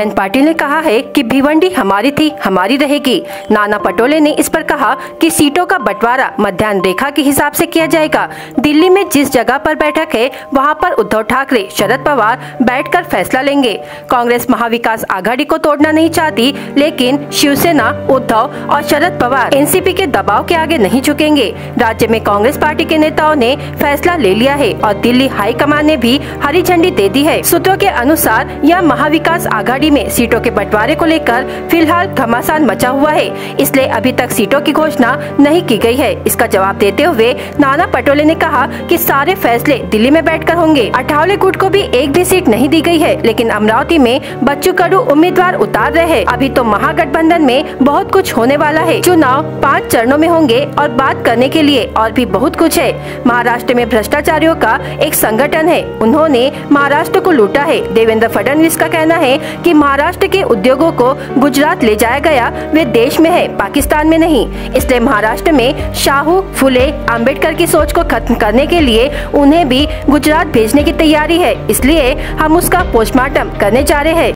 जयंत पाटिल ने कहा है कि भिवंडी हमारी थी, हमारी रहेगी। नाना पटोले ने इस पर कहा कि सीटों का बंटवारा मध्याह्न रेखा के हिसाब से किया जाएगा। दिल्ली में जिस जगह पर बैठक है वहां पर उद्धव ठाकरे, शरद पवार बैठकर फैसला लेंगे। कांग्रेस महाविकास आघाड़ी को तोड़ना नहीं चाहती, लेकिन शिवसेना, उद्धव और शरद पवार एनसीपी के दबाव के आगे नहीं झुकेंगे। राज्य में कांग्रेस पार्टी के नेताओं ने फैसला ले लिया है और दिल्ली हाईकमान ने भी हरी झंडी दे दी है। सूत्रों के अनुसार यह महाविकास आघाड़ी में सीटों के बंटवारे को लेकर फिलहाल घमासान मचा हुआ है, इसलिए अभी तक सीटों की घोषणा नहीं की गई है। इसका जवाब देते हुए नाना पटोले ने कहा कि सारे फैसले दिल्ली में बैठकर होंगे। अठावले गुट को भी एक भी सीट नहीं दी गई है, लेकिन अमरावती में बच्चू कडू उम्मीदवार उतार रहे हैं। अभी तो महागठबंधन में बहुत कुछ होने वाला है। चुनाव 5 चरणों में होंगे और बात करने के लिए और भी बहुत कुछ है। महाराष्ट्र में भ्रष्टाचारियों का एक संगठन है, उन्होंने महाराष्ट्र को लूटा है। देवेंद्र फडणवीस का कहना है कि महाराष्ट्र के उद्योगों को गुजरात ले जाया गया, वे देश में है, पाकिस्तान में नहीं। इसलिए महाराष्ट्र में शाहू, फुले, अंबेडकर की सोच को खत्म करने के लिए उन्हें भी गुजरात भेजने की तैयारी है, इसलिए हम उसका पोस्टमार्टम करने जा रहे हैं।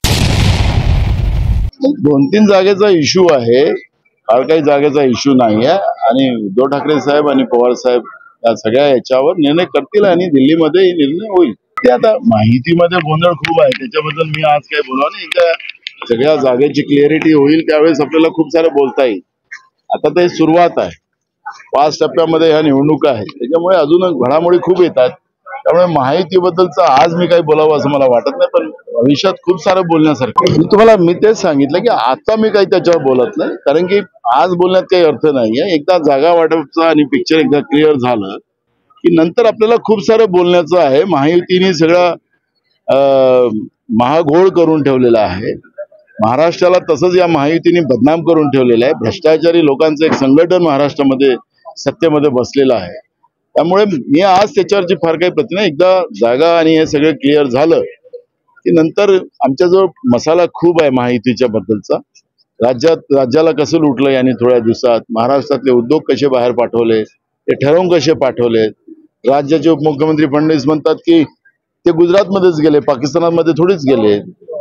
2-3 जागेचा इश्यू आहे, फार काही जागेचा इश्यू नाही आहे आणि उद्धव ठाकरे साहेब आणि पवार साहेब या सगळ्या याच्यावर निर्णय करतील आणि दिल्लीमध्ये निर्णय होईल। ते आता माहितीमध्ये गोंधळ खूप आहे, त्याच्याबद्दल मी आज काही बोलणार नाही। एकदा सगळ्या जागेची क्लिअरिटी होईल त्यावेळेस आपल्याला खूप सारं बोलता येईल। आता ते सुरुवात आहे, 5 टप्प्यामध्ये ह्या निवडणुका आहेत, त्याच्यामुळे अजून घडामोडी खूप येतात। त्यामुळे माहितीबद्दलचं आज मी काही बोलावं असं मला वाटत नाही, पण भविष्यात खूप सारं बोलण्यासारखं मी तेच सांगितलं की आता मी काही त्याच्यावर बोलत नाही, कारण की आज बोलण्यात काही अर्थ नाहीये। एकदा जागा वाटपचा आणि पिक्चर एकदा क्लिअर झालं की नंतर आपल्याला खूप सारं बोलण्याचं आहे। महायुतीने सगळं महाघोळ करून ठेवलेला आहे, महाराष्ट्राला तसंच या महायुतीने बदनाम करून ठेवलेलं आहे। भ्रष्टाचारी लोकांचं एक संघटन महाराष्ट्रामध्ये सत्तेमध्ये बसलेलं आहे। त्यामुळे मी आज त्याच्यावरची फार काही प्रतिक्रिया, एकदा जागा आणि हे सगळं क्लिअर झालं की नंतर आमच्याजवळ मसाला खूप आहे महायुतीच्या बद्दलचा। राज्याला कसं लुटलं यांनी थोड्या दिवसात, महाराष्ट्रातले उद्योग कसे बाहेर पाठवले, ते ठरवून कसे पाठवले। राज्याचे उपमुख्यमंत्री फडणवीस म्हणतात की ते गुजरातमध्येच गेले, पाकिस्तानामध्ये थोडीच गेले।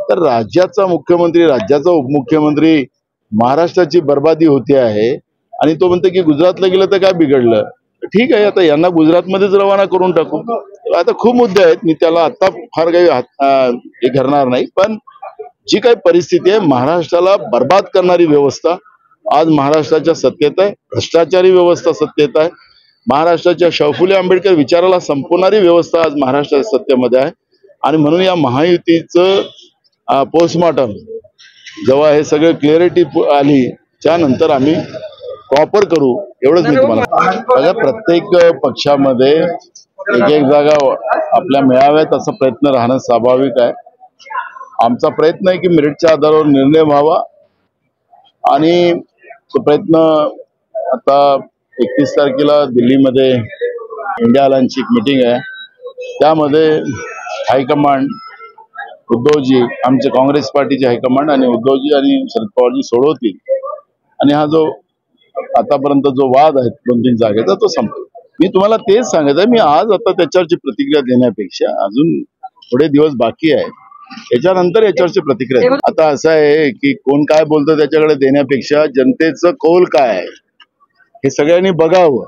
तर राज्याचा मुख्यमंत्री, राज्याचा उपमुख्यमंत्री महाराष्ट्राची बर्बादी होते आहे आणि तो म्हणतो की गुजरातला गेलं तर काय बिघडलं। ठीक आहे, आता यांना गुजरातमध्येच रवाना करून टाकू। आता खूप मुद्दे आहेत, मी त्याला आता फार काही हे करणार नाही, पण जी काही परिस्थिती आहे, महाराष्ट्राला बर्बाद करणारी व्यवस्था आज महाराष्ट्राच्या सत्तेत आहे, भ्रष्टाचारी व्यवस्था सत्तेत आहे, महाराष्ट्राच्या शाहू फुले आंबेडकर विचाराला संपवणारी व्यवस्था आज महाराष्ट्राच्या सत्तेमध्ये आहे। आणि म्हणून या महायुतीचं पोस्टमार्टम जेव्हा हे सगळं क्लिअरिटी आली त्यानंतर आम्ही प्रॉपर करू, एवढंच मी तुम्हाला। प्रत्येक पक्षामध्ये एक जागा आपल्या मिळाव्यात असा प्रयत्न राहणं स्वाभाविक आहे। आमचा प्रयत्न आहे की मेरिटच्या आधारावर निर्णय व्हावा आणि तो प्रयत्न आता 31 तारखेला दिल्लीमध्ये इंडिया अलायन्सची मीटिंग आहे, त्यामध्ये हायकमांड उद्धवजी, आमचे काँग्रेस पार्टीचे हायकमांड आणि उद्धवजी आणि शरद पवारजी सोडवतील आणि हा जो आतापर्यंत जो वाद आहे 2-3 जागेचा तो संपेल। मी तुम्हाला तेच सांगत आहे, मी आज आता त्याच्यावरची प्रतिक्रिया देण्यापेक्षा अजून थोडे दिवस बाकी आहे, त्याच्यानंतर याच्यावरची प्रतिक्रिया। आता असं आहे की कोण काय बोलतं त्याच्याकडे देण्यापेक्षा जनतेचं कौल काय आहे हे सगळ्यांनी बघावं।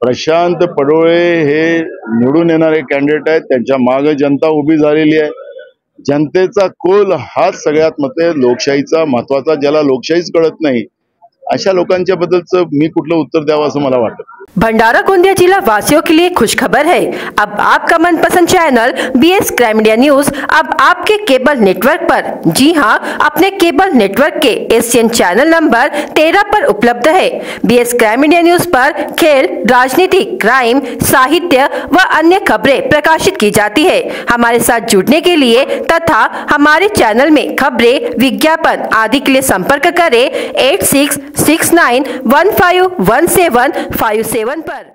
प्रशांत पडोळे हे निवडून येणारे कॅन्डिडेट आहेत, त्यांच्या मागे जनता उभी झालेली आहे। जनतेचा कौल हाच सगळ्यात लोकशाहीचा महत्वाचा, ज्याला लोकशाहीच कळत नाही अशा लोकांच्या बद्दलचं मी कुठलं उत्तर द्यावं असं मला वाटतं। भंडारा गोंदिया जिला वासियों के लिए खुशखबर है। अब आपका मनपसंद channel BS crime India news अब आपके केबल नेटवर्क पर, जी हां, अपने केबल नेटवर्क के एशियन चैनल नंबर 13 पर उपलब्ध है। BS क्राइम इंडिया न्यूज पर खेल, राजनीति, क्राइम, साहित्य व अन्य खबरें प्रकाशित की जाती है। हमारे साथ जुड़ने के लिए तथा हमारे चैनल में खबरें, विज्ञापन आदि के लिए संपर्क करें 8669151757 पर।